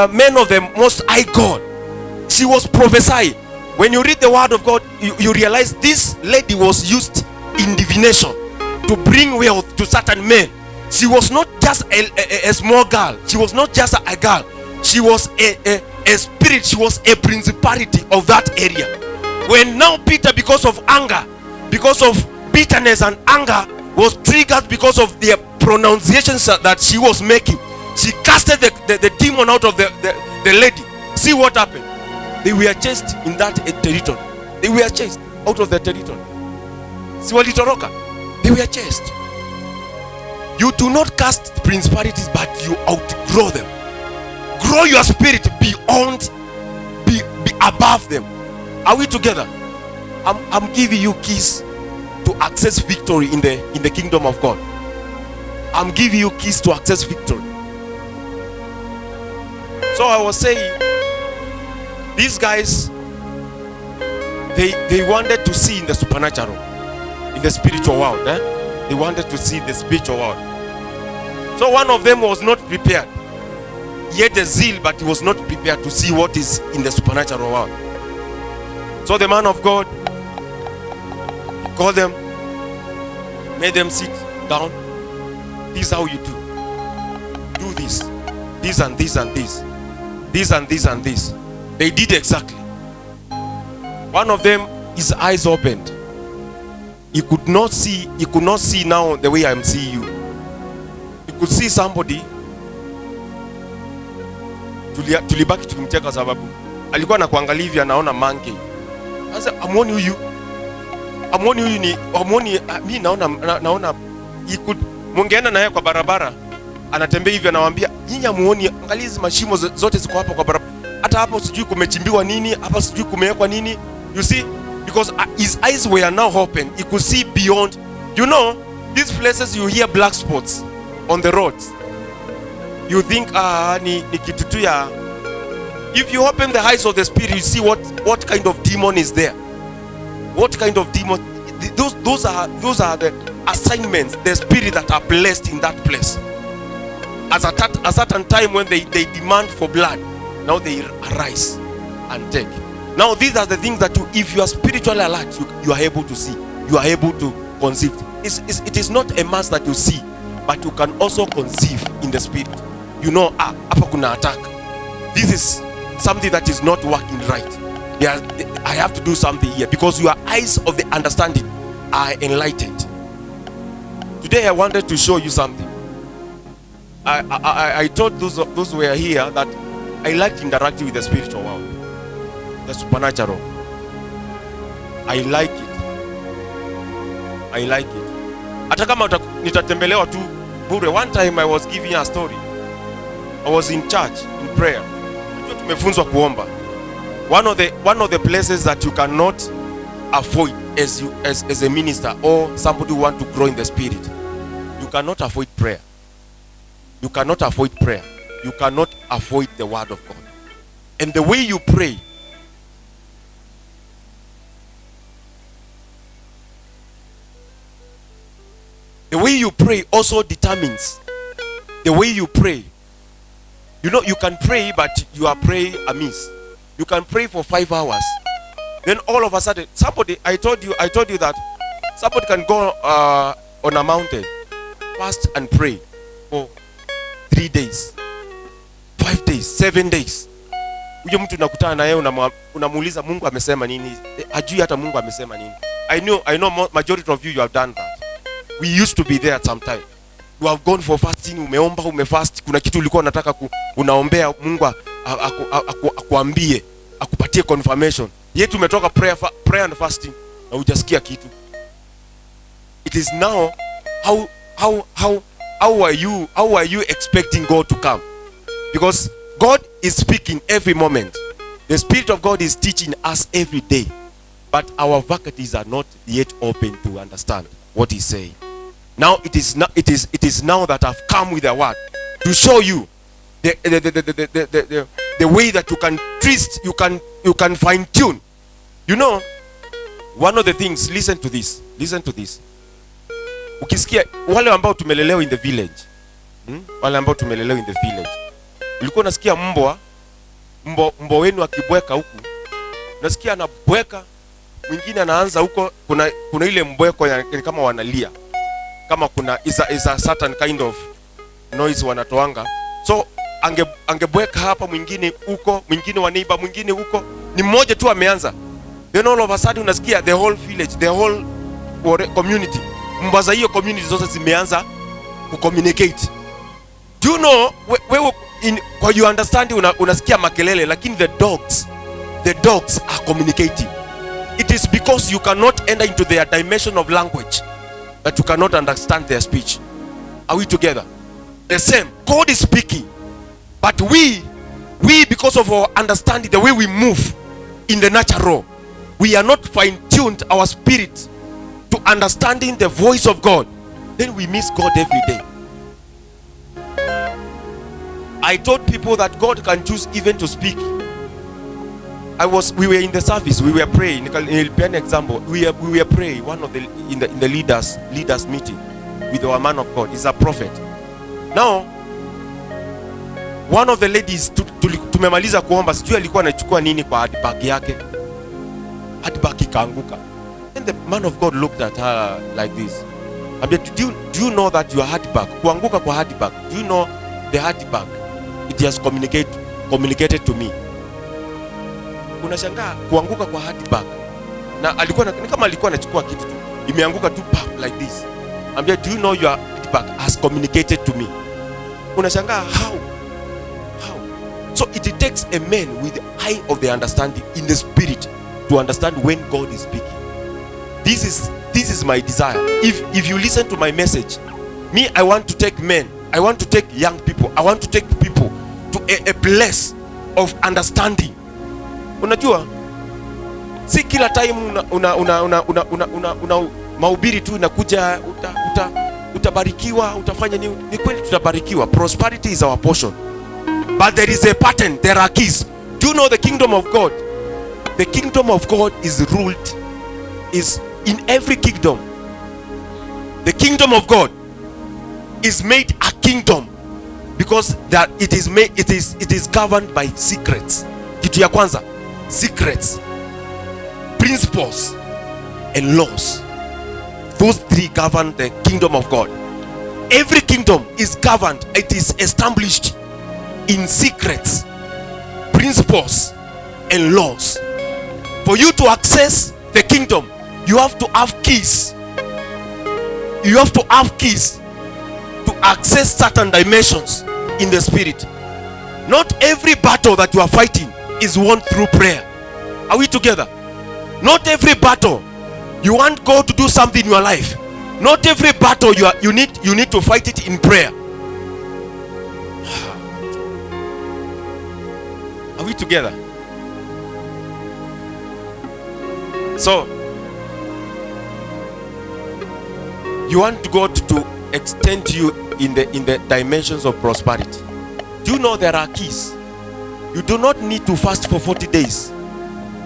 men of the Most High God. She was prophesying. When you read the word of God, you realize this lady was used in divination to bring wealth to certain men. She was not just a small girl. She was not just a girl. She was a spirit. She was a principality of that area. When now Peter, because of anger, because of bitterness and anger, was triggered because of the pronunciations that she was making, she casted the demon out of the lady. See what happened? They were chased in that territory. They were chased out of the territory. See what litoroka? They were chased. You do not cast principalities, but you outgrow them. Grow your spirit beyond, be above them. Are we together? I'm giving you keys to access victory in the kingdom of God. I'm giving you keys to access victory. So I was saying, these guys, they wanted to see in the supernatural, in the spiritual world. They wanted to see the spiritual world. So one of them was not prepared. He had a zeal, but he was not prepared to see what is in the supernatural world. So the man of God called them, made them sit down. This is how you do. Do this. This and this and this. This and this and this. They did exactly. One of them, his eyes opened. He could not see now the way I'm seeing you. He could see somebody. Tulibaki tukimcheka sababu alikuwa anakuangalia hivi, anaona monkey. Sasa amuoni huyu ni amuoni, mimi naona he could, mungeenda naye kwa barabara, anatembea hivi, anawaambia nyinyi amuoni, angalia hizo mashimo zote ziko hapa kwa barabara, hata hapo sijui kumechimbiwa nini, hapa sijui kumewekwa nini. You see, because his eyes were now open, he could see beyond. You know, these places you hear black spots on the roads, you think ni kitu tu ya. If you open the eyes of the spirit, you see what kind of demon is there. What kind of demon? Those are the assignments, the spirit that are blessed in that place. At a certain time when they demand for blood, now they arise and take. Now these are the things that if you are spiritually alert, you are able to see. You are able to conceive. It is not a mass that you see, but you can also conceive in the spirit. You know, hapa kuna attack. This is something that is not working right. I have to do something here, because your eyes of the understanding are enlightened. Today I wanted to show you something. I told those who were here that I like interacting with the spiritual world, the supernatural. I like it. Hata kama nitatembelewa tu bure. One time I was giving a story. I was in church in prayer. Tumefunzwa kuomba. One of the places that you cannot avoid as a minister or somebody who want to grow in the spirit, you cannot avoid prayer. You cannot avoid prayer. You cannot avoid the word of God. And the way you pray, also determines the way you pray. You know, you can pray, but you are praying amiss. You can pray for 5 hours. Then all of a sudden, somebody, I told you that somebody can go on a mountain, fast and pray for 3 days, 5 days, 7 days. Huyo mtu nakutana na yeye, unamuuliza Mungu amesema nini? Ajui hata Mungu amesema nini. I know majority of you have done that. We used to be there at some time. You have gone for fasting, umeomba, umefast, kuna kitu ulikuwa unataka unaombea Mungu akuambie, akupatie confirmation. Yetu umetoka prayer and fasting na hujasikia kitu. It is now how are you expecting God to come? Because God is speaking every moment. The Spirit of God is teaching us every day. But our faculties are not yet open to understand what He's saying. Now it is now that I've come with a word to show you the way that you can twist, you can fine tune. You know, one of the things, listen to this. Ukisikia wale ambao tumelelewa in the village, ulikuwa unasikia mbwa mbo wenu akibweka huku, nasikia anabweka, mwingine anaanza huko, kuna ile mbweko ya kama wanalia, kama kuna is a certain kind of noise wanatoanga. So angebweka hapa, mwingine huko, mwingine wa neighbor, mwingine huko, ni mmoja tu ameanza. Then all of a sudden unasikia the whole village, the whole community, mbaza hiyo community zote zimeanza kucommunicate. Do you know, wewe kwa you understand, unasikia makelele, lakini the dogs are communicating. It is because you cannot enter into their dimension of language that you cannot understand their speech. Are we together? The same, God is speaking, but we because of our understanding, the way we move in the natural, we are not fine-tuned our spirit to understanding the voice of God. Then we miss God every day. I told people that God can choose even to speak. We were in the service, we were praying. I'll be an example. We were praying. One of the in the leaders meeting with our man of God is a prophet. Now, one of the ladies tumemaliza kuomba, sijui alikuwa anachukua nini kwa handbag yake. Handbag ikaanguka. And the man of God looked at her like this. Do you know that your handbag, kuanguka kwa handbag, do you know the handbag, it has communicated to me. Unashangaa kuanguka kwa handbag, na kama alikuwa anachukua kitu tu, imeanguka tu like this. Do you know your handbag has communicated to me? Unashangaa how? So it takes a man with the eye of the understanding in the spirit to understand when God is speaking. This is my desire. If you listen to my message, me, I want to take men, I want to take young people, I want to take people to a place of understanding. Unajua, si kila time una mahubiri tu inakuja utabarikiwa, utafanya nini? Ni kweli tutabarikiwa. Prosperity is our portion. But there is a pattern, there are keys. Do you know the kingdom of God? The kingdom of God is in every kingdom. The kingdom of God is made a kingdom because that it is governed by secrets. Kitu ya kwanza, secrets, principles and laws. Those three govern the kingdom of God. Every kingdom is governed, it is established in secrets, principles and laws. For you to access the kingdom, you have to have keys. You have to have keys to access certain dimensions in the spirit. Not every battle that you are fighting is won through prayer. Are we together? Not every battle you want God to do something in your life. Not every battle you need to fight it in prayer. Are we together? So you want God to extend to you in the dimensions of prosperity. Do you know there are keys? You do not need to fast for 40 days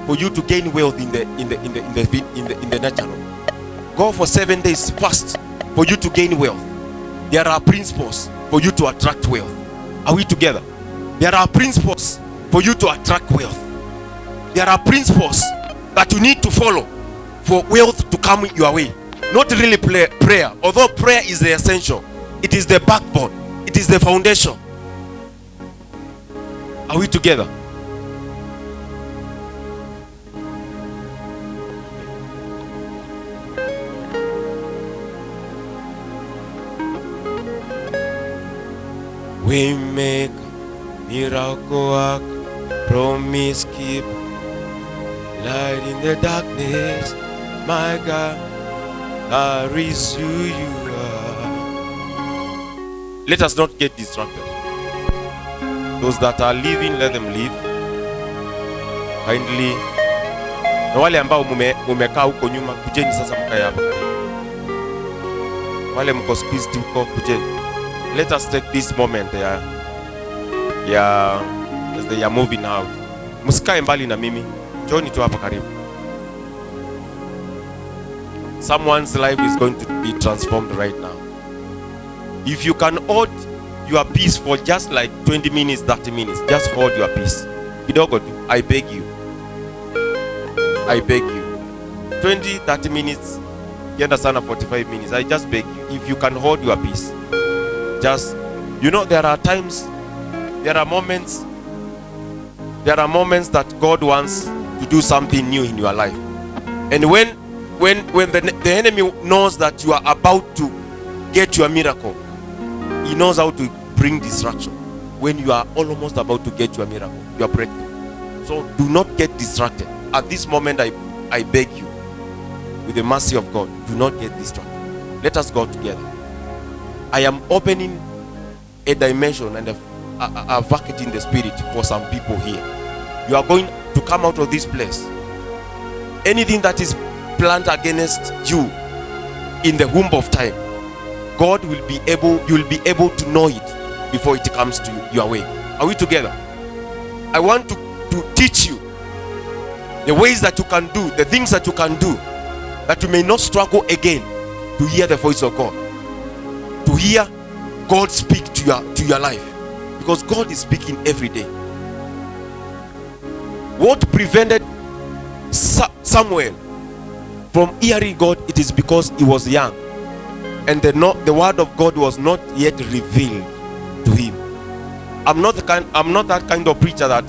for you to gain wealth in the natural. Go for 7 days fast for you to gain wealth. There are principles for you to attract wealth. Are we together? There are principles for you to attract wealth. There are principles that you need to follow for wealth to come your way. Not really prayer, although prayer is the essential. It is the backbone. It is the foundation. Are we together? We make miracle work, promise keep, light in the darkness, my God, that is who you are. Let us not get distracted. Those that are living, let them live kindly. Na wale ambao mumekaa huko nyuma, kujeni sasa mkae hapa. Wale mko squeezed huko, kujeni. Let us take this moment as they are moving out. Msikae mbali na mimi. Njoni tu hapa karibu. Someone's life is going to be transformed right now. If you can hold your peace for just like 20 minutes, 30 minutes, just hold your peace. Kidogo tu. I beg you. I beg you. 20, 30 minutes. Kienda sana 45 minutes. I just beg you. If you can hold your peace. Just, you know, there are times, there are moments that God wants to do something new in your life. And when the enemy knows that you are about to get your miracle, he knows how to bring distraction. When you are almost about to get your miracle, your breakthrough. So do not get distracted. At this moment, I beg you, with the mercy of God, do not get distracted. Let us go together. I am opening a dimension and a vacuum in the spirit for some people here. You are going to come out of this place. Anything that is planned against you in the womb of time, God will be able, you will be able to know it before it comes to your way. Are we together? I want to teach you the ways that you can do, the things that you can do, that you may not struggle again to hear the voice of God, to hear God speak to your life, because God is speaking every day. What prevented Samuel from hearing God? It is because he was young, and the word of God was not yet revealed to him. I'm not that kind of preacher that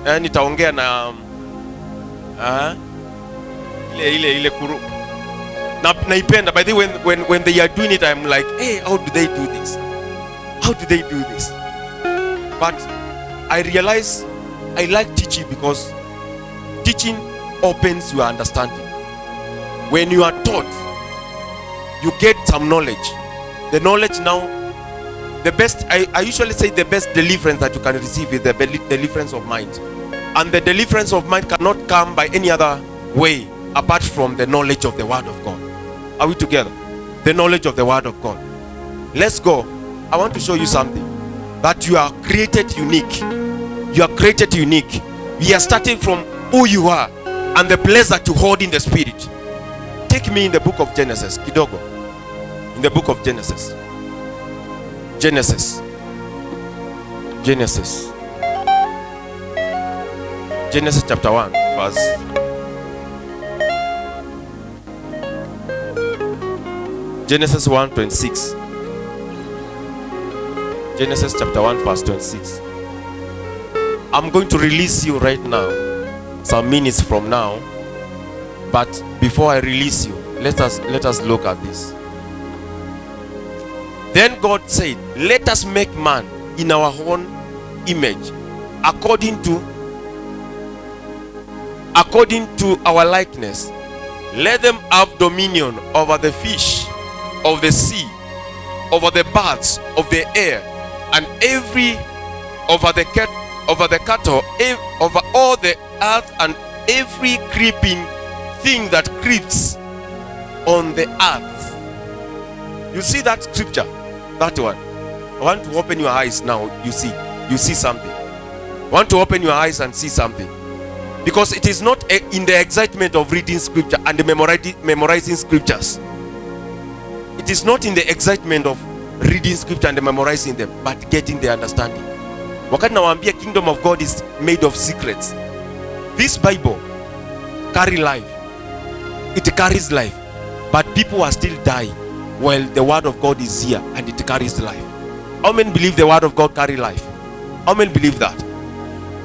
nitaongea na ile kuru naipenda. By the way, when they are doing it, I'm like, hey, how do they do this? How do they do this? But I realize I like teaching, because teaching opens your understanding. When you are taught, you get some knowledge. The knowledge now, the best, I usually say the best deliverance that you can receive is the deliverance of mind. And the deliverance of mind cannot come by any other way apart from the knowledge of the word of God. Are we together? The knowledge of the word of God. Let's go. I want to show you something. That you are created unique. You are created unique. We are starting from who you are and the place that you hold in the spirit. Take me in the book of Genesis. Kidogo. In the book of Genesis. Genesis chapter 1 verse Genesis 1:26. Genesis chapter 1 verse 26. I'm going to release you right now, some minutes from now. But before I release you, let us look at this. Then God said, let us make man in our own image, according to our likeness. Let them have dominion over the fish of the sea, over the birds of the air, and over the cattle, over all the earth, and every creeping thing that creeps on the earth. You see that scripture? That one. I want to open your eyes now. You see something. I want to open your eyes and see something. Because it is not in the excitement of reading scripture and memorizing scriptures. It is not in the excitement of reading scripture and memorizing them, but getting the understanding. Wakati nawaambia kingdom of God is made of secrets. This Bible carry life. It carries life. But people are still dying while the word of God is here and it carries life. How many believe the word of God carry life? How many believe that?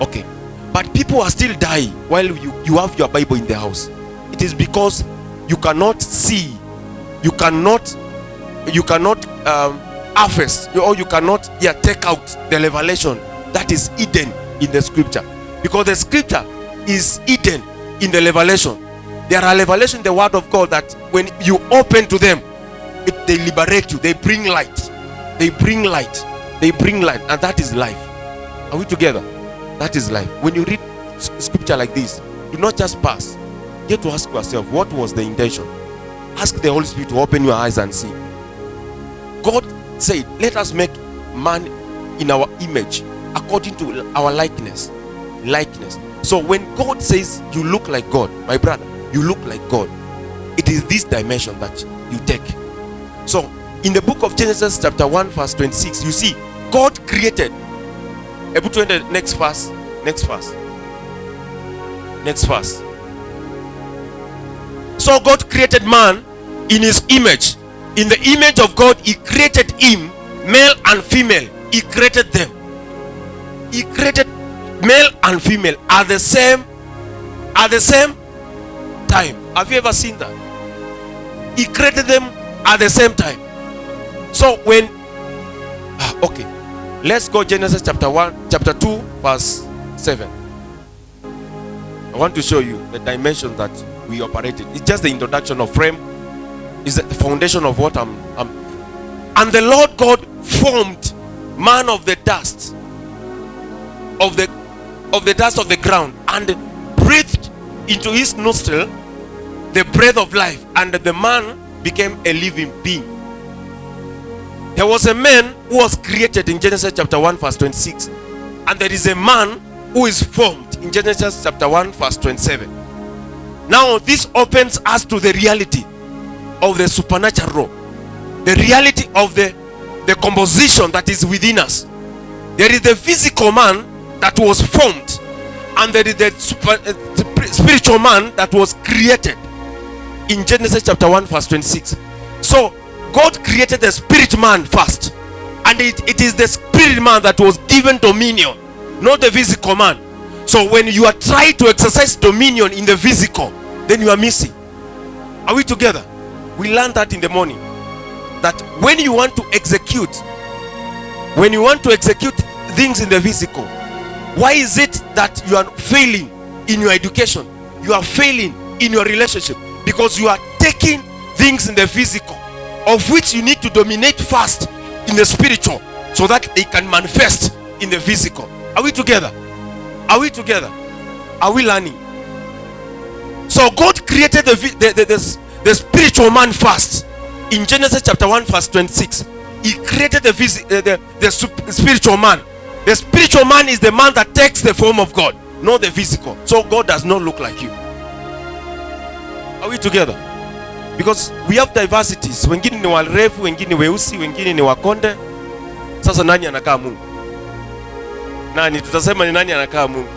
Okay. But people are still dying while you have your Bible in the house. It is because you cannot see, you cannot harvest, or you cannot take out the revelation that is hidden in the scripture. Because the scripture is hidden in the revelation. There are revelations in the word of God that when you open to them, they liberate you. They bring light. They bring light. They bring light. And that is life. Are we together? That is life. When you read scripture like this, do not just pass. Get to ask yourself, what was the intention? Ask the Holy Spirit to open your eyes and see. God said, let us make man in our image, according to our likeness. So when God says you look like God, my brother, you look like God, it is this dimension that you take. So in the book of Genesis chapter 1 verse 26, you see God created. Able to the next verse, Next verse. Next verse. So God created man in his image. In the image of God, he created him, male and female. He created them. He created male and female at the same time. Have you ever seen that? He created them at the same time. So when okay, let's go Genesis chapter 2 verse 7. I want to show you the dimension that we operated. It's just the introduction of frame. Is the foundation of what and the Lord God formed man of the dust of the dust of the ground, and breathed into his nostril the breath of life, and the man became a living being. There was a man who was created in Genesis chapter 1 verse 26, and there is a man who is formed in Genesis chapter 1 verse 27. Now this opens us to the reality of the supernatural, the reality of the composition that is within us. There is the physical man that was formed, and there is the spiritual man that was created in Genesis chapter 1 verse 26. So God created the spirit man first, and it is the spirit man that was given dominion, not the physical man. So when you are trying to exercise dominion in the physical, then you are missing. Are we together? We learned that in the morning, that when you want to execute things in the physical, why is it that you are failing in your education, you are failing in your relationship? Because you are taking things in the physical, of which you need to dominate first in the spiritual, so that they can manifest in the physical. Are we together? Are we together? Are we learning? So God created the spiritual man first. In Genesis chapter 1 verse 26, he created the spiritual man. The spiritual man is the man that takes the form of God, not the physical. So God does not look like you. Are we together? Because we have diversities. Wengine ni warefu, wengine weusi, wengine ni wakonde. Sasa nani anakaa Mungu? Nani tutasema ni nani anakaa Mungu?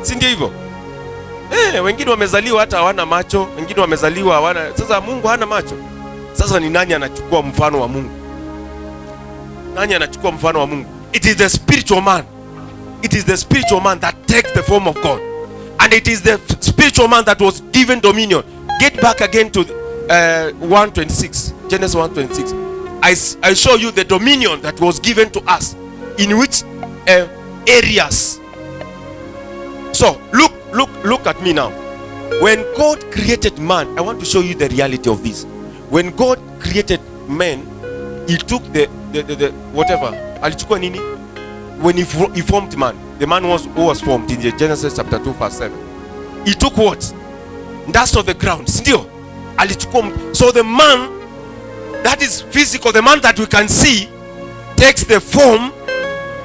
Si ndio hivyo? Wengine wamezaliwa hata hawana macho, wengine wamezaliwa hawana. Sasa Mungu hana macho. Sasa ni nani anachukua mfano wa Mungu? Nani anachukua mfano wa Mungu? It is the spiritual man. It is the spiritual man that takes the form of God. And it is the spiritual man that was given dominion. Get back again to 1:26. Genesis 1:26. I show you the dominion that was given to us. In which areas. So look at me now. When God created man, I want to show you the reality of this. When God created man, he took the whatever. Alichukua nini? When he formed man, the man who was formed in the Genesis chapter 2 verse 7. He took what? Dust of the ground. Still, alichukua. So the man that is physical, the man that we can see, takes the form,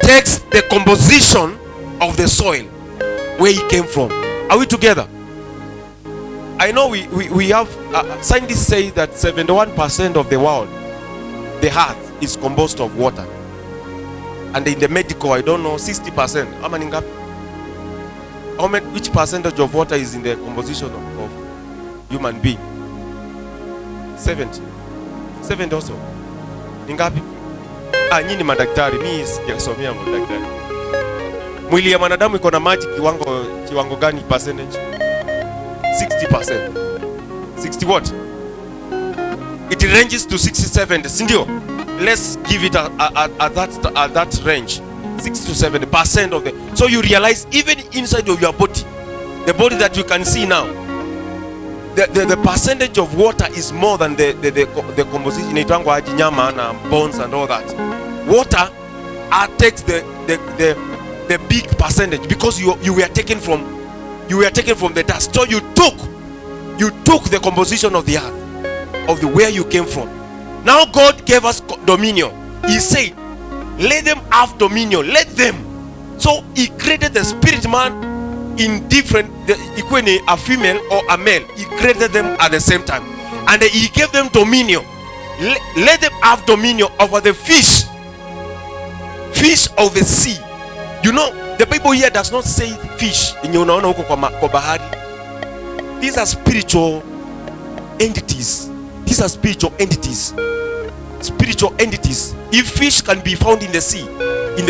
takes the composition of the soil where he came from. Are we together? I know we have scientists say that 71% of the world, the earth, is composed of water. And in the medical, I don't know, 60%. How many? Which percentage of water is in the composition of human being? 70. 70 also. Ningapi? Nyinyi madaktari, mimi sijasomea madaktari. Mwili ya mwanadamu iko na maji kiwango gani percentage? 60%. 60 what? It ranges to 67, sindio? Let's give it at that range. 60 to 70% of the. So you realize even inside of your body, the body that you can see now, the percentage of water is more than the composition. Inaitangwa aji nyama na bones and all that. Water takes the big percentage, because you were taken from the dust. So you took the composition of the earth, of the where you came from. Now God gave us dominion. He said, let them have dominion. Let them. So he created the spirit man in different, equally a female or a male. He created them at the same time. And he gave them dominion. Let them have dominion over the fish of the sea. You know, The Bible here does not say fish yenye unaona huko kwa bahari. These are spiritual entities. These are spiritual entities. Spiritual entities. If fish can be found in the sea, in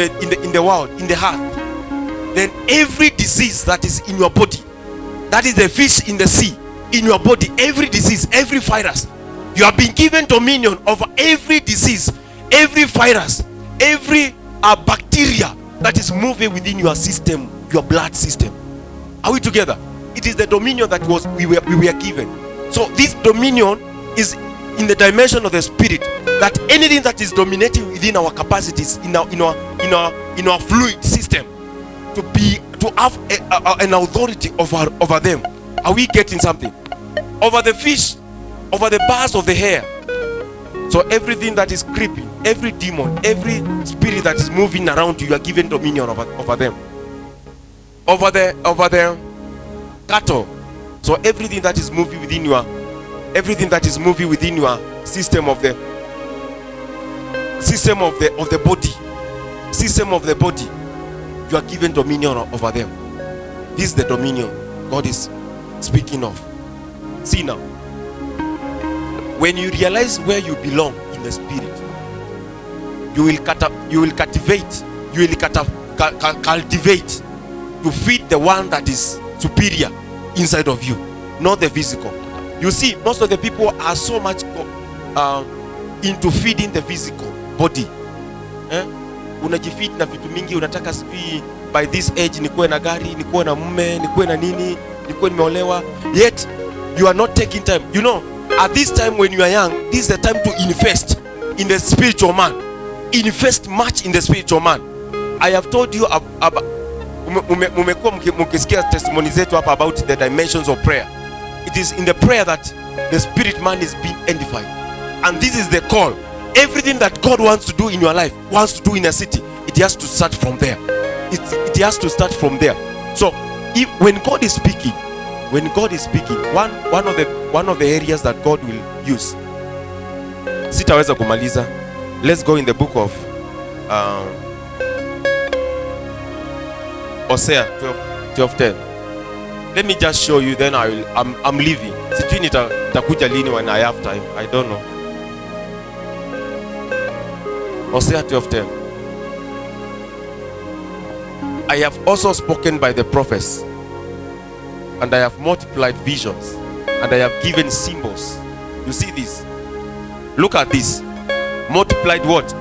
the world, in the earth, then every disease that is in your body, that is the fish in the sea, in your body, every disease, every virus, you have been given dominion over every disease, every virus, every bacteria that is moving within your system, your blood system. Are we together? It is the dominion that we were given. So this dominion is in the dimension of the spirit, that anything that is dominating within our capacities, in our fluid system, to have an authority over them. Are we getting something? Over the fish, over the bars of the hair. So everything that is creeping, every demon, every spirit that is moving around you are given dominion over them. Over the cattle. So everything that is moving within your system of the body, you are given dominion over them. This is the dominion God is speaking of. See now, when you realize where you belong in the spirit, you will cultivate to feed the one that is superior inside of you, not the physical. You see, most of the people are so much into feeding the physical body. Unajifeed na vitu mingi, unataka sijui by this age nikuwe na gari, nikuwe na mume, nikuwe na nini, nikuwe nimeolewa. Yet you are not taking time. You know, at this time when you are young, this is the time to invest in the spiritual man. Invest much in the spiritual man. I have told you about mumekuwa mkisikia testimony zetu hapa about the dimensions of prayer. It is in the prayer that the spirit man is being edified. And this is the call. Everything that God wants to do in your life, wants to do in a city, it has to start from there. It has to start from there. So when God is speaking, one of the areas that God will use. Sitaweza kumaliza. Let's go in the book of Hosea 12:10. Let me just show you, then I'm leaving. Sijui nitakuja lini when I have time. I don't know. Hosea 12:10. I have also spoken by the prophets, and I have multiplied visions, and I have given symbols. You see this? Look at this. Multiplied what?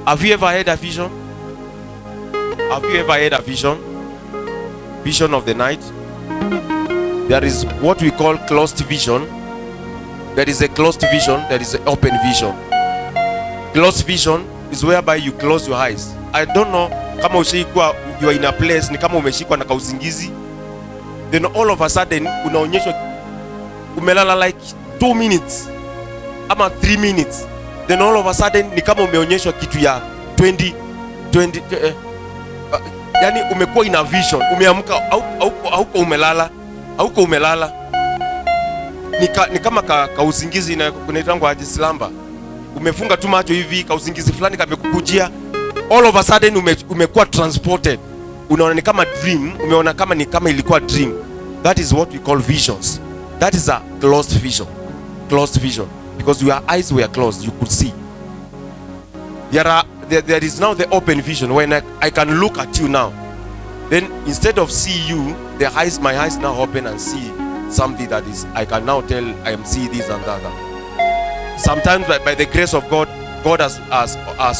Have you ever had a vision? Have you ever had a vision? Vision of the night? There is what we call closed vision. There is a closed vision. There is an open vision. Closed vision is whereby you close your eyes. I don't know kama ushaikuwa you are in a place ni kama umeshikwa na kausingizi, then all of a sudden unaonyeshwa umelala like 2 minutes ama 3 minutes, then all of a sudden ni kama umeonyeshwa kitu ya 20 yani umekuwa in a vision, umeamka hauko umelala, ni kama kausingizi na kunaitangwa aje slumber. Umefunga tu macho hivi, kausingizi fulani kamekukujia, all of a sudden umekuwa transported, unaona ni kama dream, umeona kama ni kama ilikuwa dream. That is what we call visions. That is a closed vision, because your eyes were closed, you could see. There is now the open vision, when I can look at you now. Then instead of see you, my eyes now open and see something that is, I can now tell I am seeing this and that. Sometimes by the grace of God, God has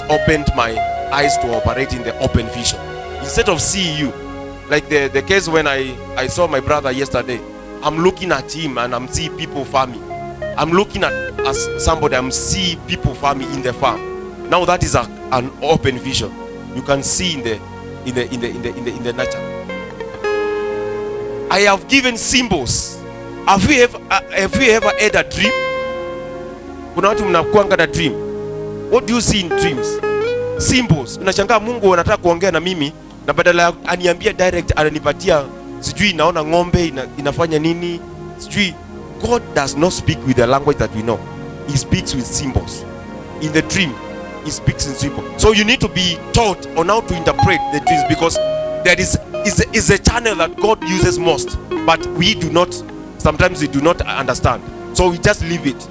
opened my eyes to operate in the open vision. Instead of seeing you, like the case when I saw my brother yesterday, I'm looking at him and I'm seeing people farming. I'm looking at as somebody, I'm seeing people farming in the farm. Now that is an open vision. You can see in the nature. I have given symbols. Have you ever had a dream? Kuna watu mnakuanga na dream. What do you see in dreams? Symbols. Unashangaa Mungu anataka kuongea na mimi, na badala ya aniambia direct ananipatia sijui naona ng'ombe inafanya nini, sijui. God does not speak with the language that we know. He speaks with symbols. In the dream, he speaks in symbols. So you need to be taught on how to interpret the dreams, because there is a channel that God uses most, but sometimes we do not understand, so we just leave it.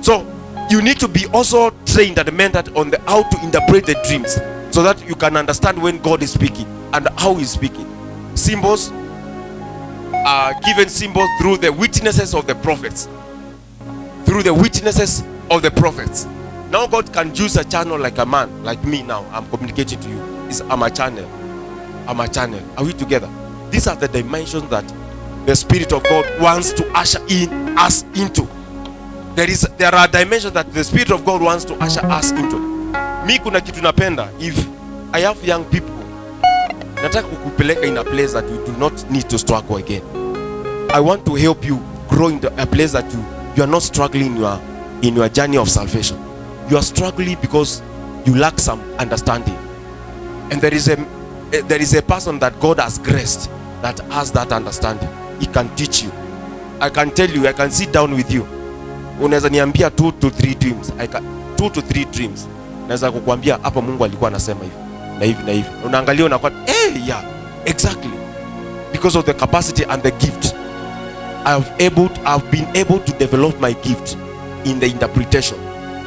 So you need to be also trained and mentored on how to interpret the dreams, so that you can understand when God is speaking and how He's speaking. Symbols are given symbols through the witnesses of the prophets. Through the witnesses of the prophets. Now God can use a channel like a man, like me now. I'm communicating to you. I'm a channel. I'm a channel. Are we together? These are the dimensions that the Spirit of God wants to usher in us into. There are dimensions that the Spirit of God wants to usher us into. Mi kuna kitu napenda, if I have young people, nataka kukupeleka in a place that you do not need to struggle again. I want to help you grow in a place that you are not struggling in your journey of salvation. You are struggling because you lack some understanding. And there is a person that God has graced that has that understanding. He can teach you. I can tell you, I can sit down with you. Unaweza niambia 2 to 3 dreams. 2 to 3 dreams. Naweza kukuambia hapa Mungu alikuwa anasema hivi na hivi na hivi. Unaangalia unakuwa yeah, exactly. Because of the capacity and the gift. I've been able to develop my gift in the interpretation,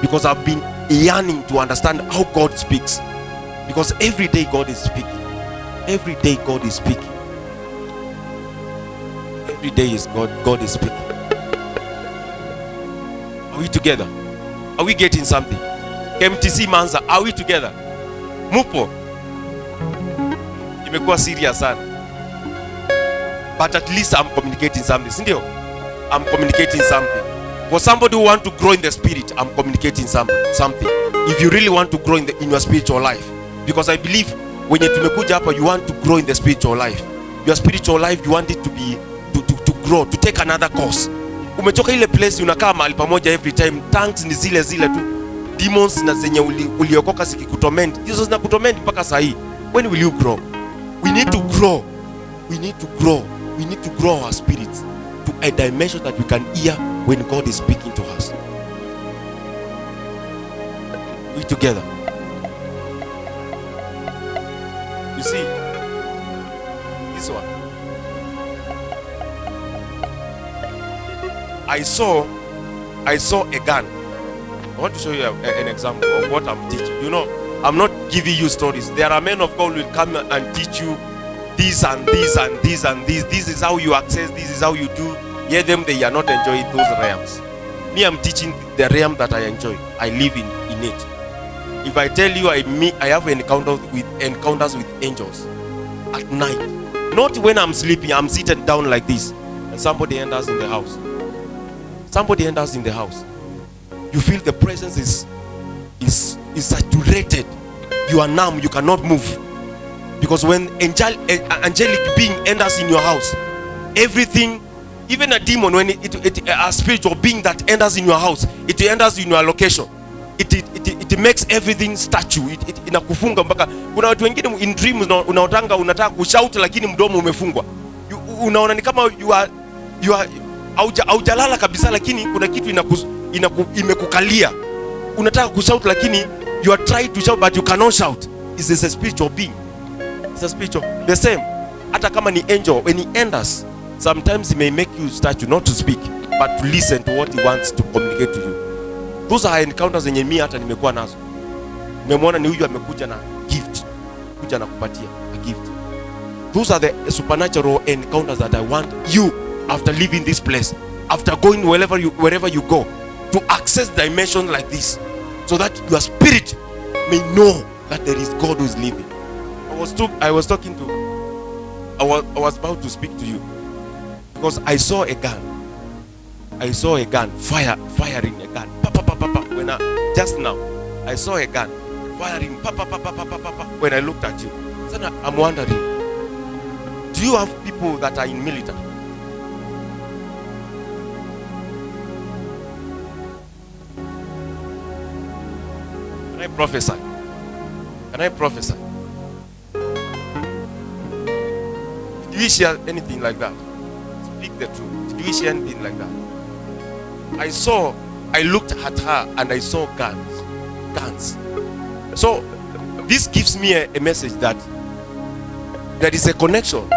because I've been yearning to understand how God speaks. Because every day God is speaking. Every day God is speaking. Every day is God is speaking. Are we together? Are we getting something? KMTC Manza, are we together? Mupo. Imekuwa serious sana. But at least I'm communicating something. Sindio? I'm communicating something. For somebody who want to grow in the spirit, I'm communicating something. If you really want to grow in your spiritual life, because I believe when you tumekuja hapa, you want to grow in the spiritual life. Your spiritual life, you want it to be to grow, to take another course. Umetoka ile place unakaa mahali pamoja every time, tanks ni zile tu, demons na zenye uliokoka zikikutorment, hizo zinakutorment mpaka saa hii. When will you grow? We need to grow. We need to grow. We need to grow our spirits to a dimension that we can hear when God is speaking to us. We together. You see, this one. I saw a gun. I want to show you an example of what I'm teaching. You know, I'm not giving you stories. There are men of God who will come and teach you this and this and this and this. This is how you access, this is how you do. Yet them, they are not enjoying those realms. Me, I'm teaching the realm that I enjoy. I live in it. If I tell you I have encounters with angels at night. Not when I'm sleeping, I'm seated down like this, and somebody enters in the house. Somebody enters in the house. You feel the presence is saturated. You are numb, you cannot move. Because when angelic being enters in your house, everything, even a demon, when a spiritual being that enters in your house, it enters in your location. It makes everything statue. Inakufunga mpaka kuna watu wengine in dreams unaotanga unataka kushout lakini mdomo umefungwa. Unaona ni kama you are haujalala kabisa, lakini kuna kitu imekukalia. Unataka kushout lakini you are trying to shout but you cannot shout. It's a spiritual being. It's a spiritual. The same. Hata kama ni angel, when he enters, sometimes he may make you statue, not to speak, but to listen to what he wants to communicate to you. Those are encounters zenye mimi hata nimekuwa nazo. Nimemwona ni huyu amekuja na gift. Kuja na kupatia a gift. Those are the supernatural encounters that I want you, after leaving this place, after going wherever you go, to access dimensions like this, so that your spirit may know that there is God who is living. I was about to speak to you because I saw a gun. Firing a gun. Just now, I saw a gun firing. When I looked at you, so now I'm wondering, do you have people that are in military? Can I prophesy? Can I prophesy? Did you share anything like that? Speak the truth. Did you share anything like that? I looked at her and I saw guns. So this gives me a message that There is a connection.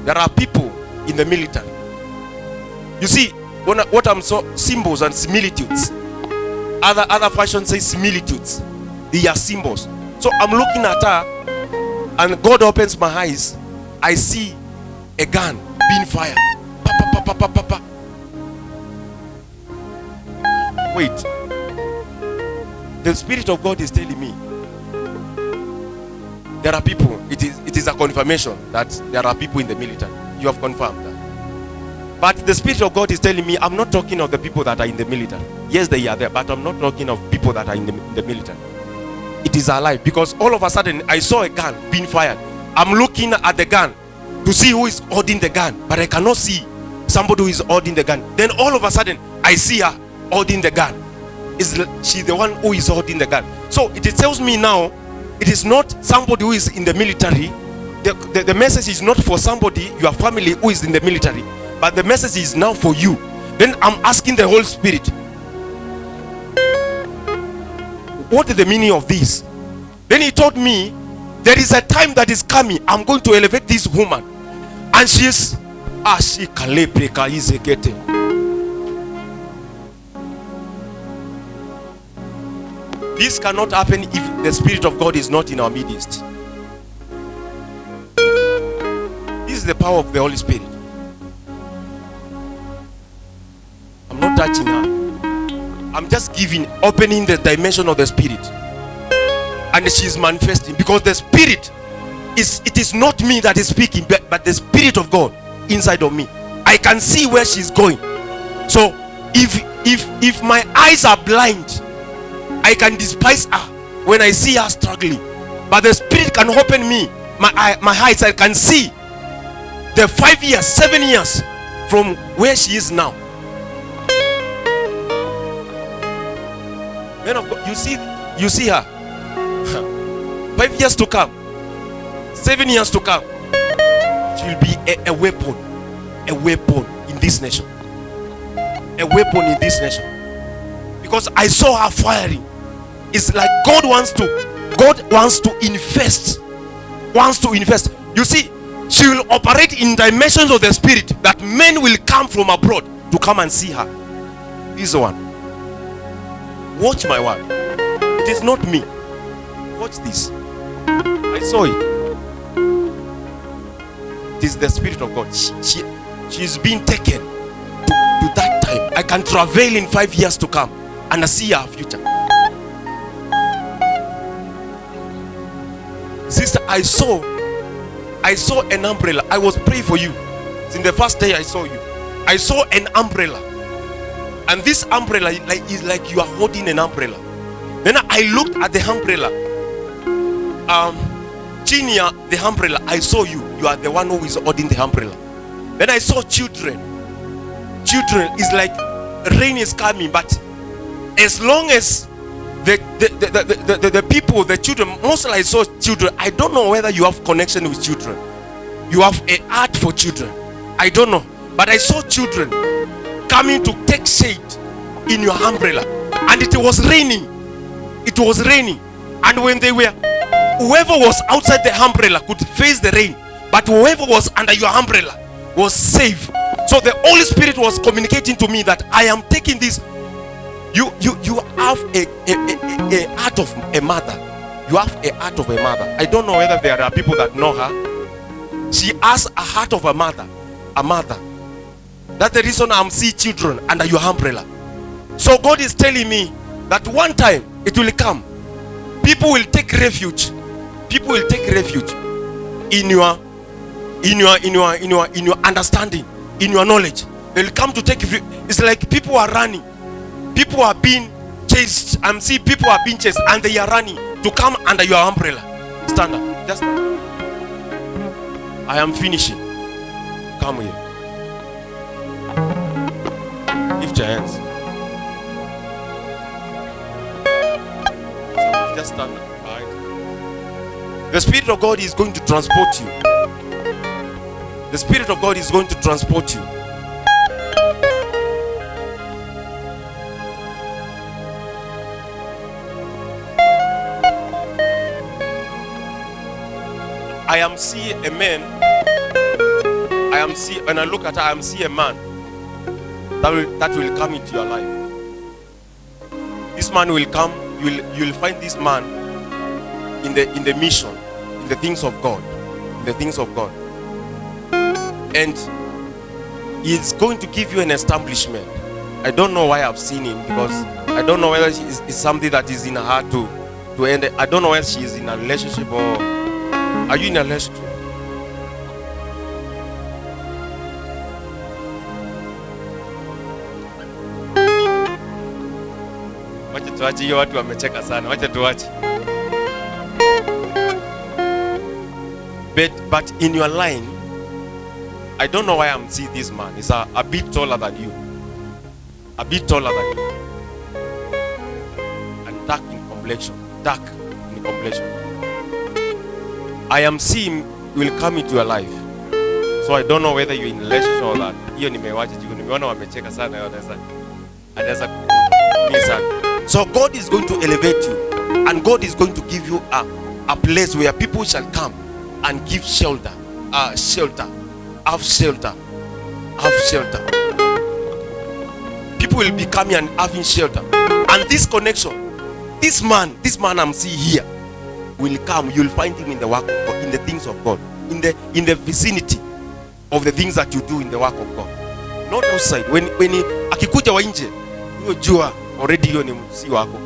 There are people in the military. You see, what I'm so symbols and similitudes. Other fashion says similitudes. They are symbols. So I'm looking at her, and God opens my eyes. I see a gun being fired. Pa, pa, pa, pa, pa, pa. Wait. The Spirit of God is telling me there are people. It is a confirmation that there are people in the military. You have confirmed that. But the Spirit of God is telling me I'm not talking of the people that are in the military. Yes, they are there, but I'm not talking of people that are in the military. It is alive, because all of a sudden I saw a gun being fired. I'm looking at the gun to see who is holding the gun, but I cannot see somebody who is holding the gun. Then all of a sudden I see her holding the gun. Is she the one who is holding the gun? So it tells me now it is not somebody who is in the military. The message is not for somebody, your family, who is in the military, but the message is now for you. Then I'm asking the Holy Spirit, what is the meaning of this? Then he told me, there is a time that is coming. I'm going to elevate this woman, and she's this cannot happen if the Spirit of God is not in our midst. This is the power of the Holy Spirit. I'm not touching her. I'm just opening the dimension of the Spirit, and she is manifesting, because the Spirit it is not me that is speaking, but the Spirit of God inside of me. I can see where she's going. So if my eyes are blind, I can despise her when I see her struggling. But the Spirit can open me my eyes. I can see the 5 years, 7 years from where she is now. Men of God, you see her. 5 years to come, 7 years to come, she will be a weapon in this nation. A weapon in this nation. Because I saw her firing. It's like God wants to invest. You see, she will operate in dimensions of the Spirit that men will come from abroad to come and see her. This one. Watch my word. It is not me. Watch this. I saw it. It is the Spirit of God. She is being taken to that time. I can travail in 5 years to come and I see her future. Sister, I saw an umbrella. I was praying for you. Since the first day I saw you, I saw an umbrella, and this umbrella is like you are holding an umbrella. Then I looked at the umbrella. Chinia, the umbrella. I saw you. You are the one who is holding the umbrella. Then I saw children. Children is like rain is coming, but as long as the people, the children, mostly I saw children. I don't know whether you have connection with children. You have a heart for children. I don't know, but I saw children coming to take shade in your umbrella, and it was raining. It was raining, and when they were, whoever was outside the umbrella could face the rain, but whoever was under your umbrella was safe. So the Holy Spirit was communicating to me that I am taking this. You have a heart of a mother. You have a heart of a mother. I don't know whether there are people that know her. She has a heart of a mother. A mother. That's the reason I'm seeing children under your umbrella. So God is telling me that one time it will come. People will take refuge. People will take refuge in your understanding, in your knowledge. They will come to take refuge. It's like people are running. People are being chased. I'm seeing people are being chased and they are running to come under your umbrella. Stand up. Just stand up. I am finishing. Come here. Lift your hands. Just stand up. All right. The Spirit of God is going to transport you. The Spirit of God is going to transport you. I am see a man. When I look at her, I am see a man that will come into your life. This man will come. You will find this man in the mission, in the things of God, in the things of God, and he's going to give you an establishment. I don't know why I've seen him, because I don't know whether it's something that is in her heart to end. I don't know whether she is in a relationship, or are you in a relationship? Wacha tuache hiyo, watu wamecheka sana. Wacha tuache. But in your line, I don't know why I'm seeing this man. He's a bit taller than you. A bit taller than you. And dark in complexion. Dark in complexion. I am seeing will come into your life. So I don't know whether you're in a relationship or that. Hiyo nimewacha juu nimeona wamecheka sana, anaweza sana. So God is going to elevate you, and God is going to give you a place where people shall come and give shelter. Have shelter. People will be coming and having shelter. And this connection, this man I'm seeing here will come. You'll find him in the work of God, in the things of God, in the vicinity of the things that you do in the work of God, not outside. When akikuja wa nje, hiyo jua already hiyo ni msi wako,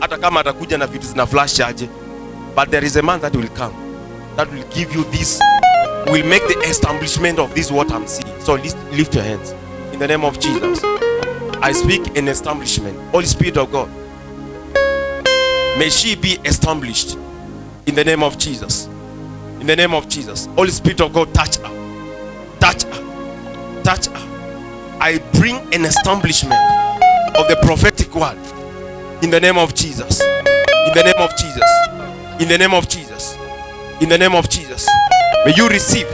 hata kama atakuja na vitu zina flash aje, but there is a man that will come, that will give you this, will make the establishment of this what I'm seeing. So lift your hands in the name of Jesus. I speak an establishment. Holy Spirit of God, may she be established in the name of Jesus. In the name of Jesus. Holy Spirit of God, touch her. Touch her. Touch her. I bring an establishment of the prophetic word in the name of Jesus. In the name of Jesus. In the name of Jesus. In the name of Jesus. May you receive